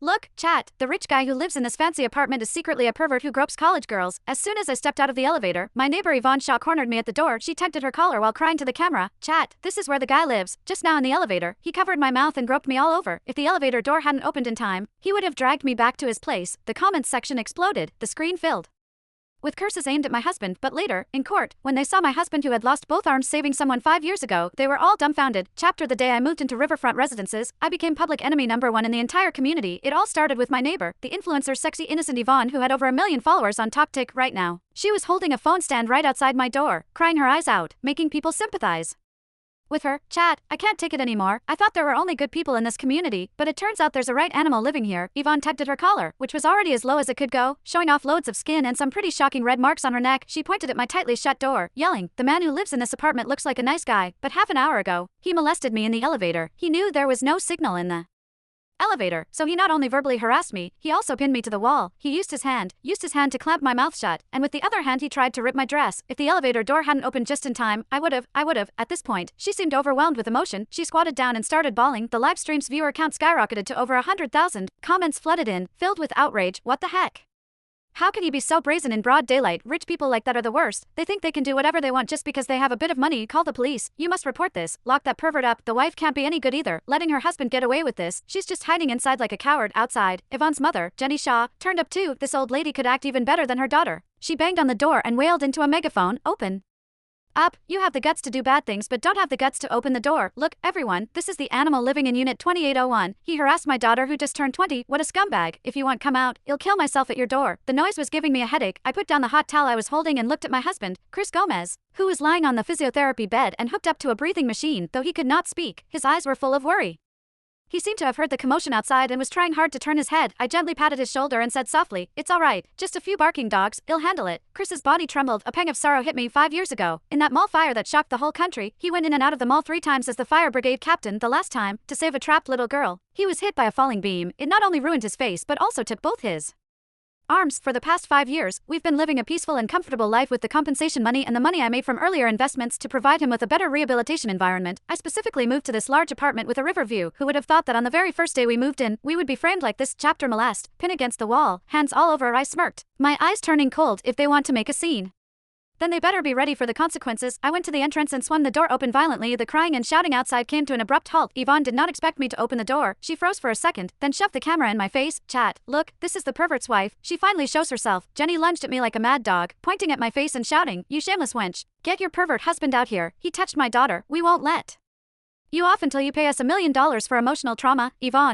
Look, chat, the rich guy who lives in this fancy apartment is secretly a pervert who gropes college girls. As soon as I stepped out of the elevator, my neighbor Yvonne Shaw cornered me at the door. She tugged at her collar while crying to the camera. Chat, this is where the guy lives. Just now in the elevator, he covered my mouth and groped me all over. If the elevator door hadn't opened in time, he would have dragged me back to his place. The comments section exploded. The screen filled with curses aimed at my husband, but later, in court, when they saw my husband who had lost both arms saving someone 5 years ago, they were all dumbfounded. Chapter: the day I moved into Riverfront Residences, I became public enemy #1 in the entire community. It all started with my neighbor, the influencer sexy innocent Yvonne, who had over 1 million followers on TikTok right now. She was holding a phone stand right outside my door, crying her eyes out, making people sympathize with her. Chat, I can't take it anymore. I thought there were only good people in this community, but it turns out there's a right animal living here. Yvonne tugged at her collar, which was already as low as it could go, showing off loads of skin and some pretty shocking red marks on her neck. She pointed at my tightly shut door, yelling, "The man who lives in this apartment looks like a nice guy, but half an hour ago, he molested me in the elevator." He knew there was no signal in the elevator, so he not only verbally harassed me, he also pinned me to the wall. He used his hand to clamp my mouth shut, and with the other hand he tried to rip my dress. If the elevator door hadn't opened just in time, I would've. At this point, she seemed overwhelmed with emotion. She squatted down and started bawling. The live stream's viewer count skyrocketed to over 100,000. Comments flooded in, filled with outrage. What the heck? How could he be so brazen in broad daylight? Rich people like that are the worst. They think they can do whatever they want just because they have a bit of money. Call the police. You must report this. Lock that pervert up. The wife can't be any good either, letting her husband get away with this. She's just hiding inside like a coward. Outside, Yvonne's mother, Jenny Shaw, turned up too. This old lady could act even better than her daughter. She banged on the door and wailed into a megaphone, "Open up. You have the guts to do bad things but don't have the guts to open the door. Look, everyone, this is the animal living in Unit 2801. He harassed my daughter who just turned 20. What a scumbag. If you want, come out. I'll kill myself at your door." The noise was giving me a headache. I put down the hot towel I was holding and looked at my husband, Chris Gomez, who was lying on the physiotherapy bed and hooked up to a breathing machine. Though he could not speak, his eyes were full of worry. He seemed to have heard the commotion outside and was trying hard to turn his head. I gently patted his shoulder and said softly, "It's all right. Just a few barking dogs. I'll handle it." Chris's body trembled. A pang of sorrow hit me 5 years ago. In that mall fire that shocked the whole country, he went in and out of the mall 3 times as the fire brigade captain. The last time, to save a trapped little girl. He was hit by a falling beam. It not only ruined his face but also took both his arms. For the past 5 years, we've been living a peaceful and comfortable life with the compensation money and the money I made from earlier investments to provide him with a better rehabilitation environment. I specifically moved to this large apartment with a river view. Who would have thought that on the very first day we moved in, we would be framed like this? Chapter: molest, pin against the wall, hands all over. I smirked, my eyes turning cold. If they want to make a scene, then they better be ready for the consequences. I went to the entrance and swung the door open violently. The crying and shouting outside came to an abrupt halt. Yvonne did not expect me to open the door. She froze for a second, then shoved the camera in my face. Chat, look, this is the pervert's wife. She finally shows herself. Jenny lunged at me like a mad dog, pointing at my face and shouting, "You shameless wench. Get your pervert husband out here. He touched my daughter. We won't let you off until you pay us $1 million for emotional trauma." Yvonne,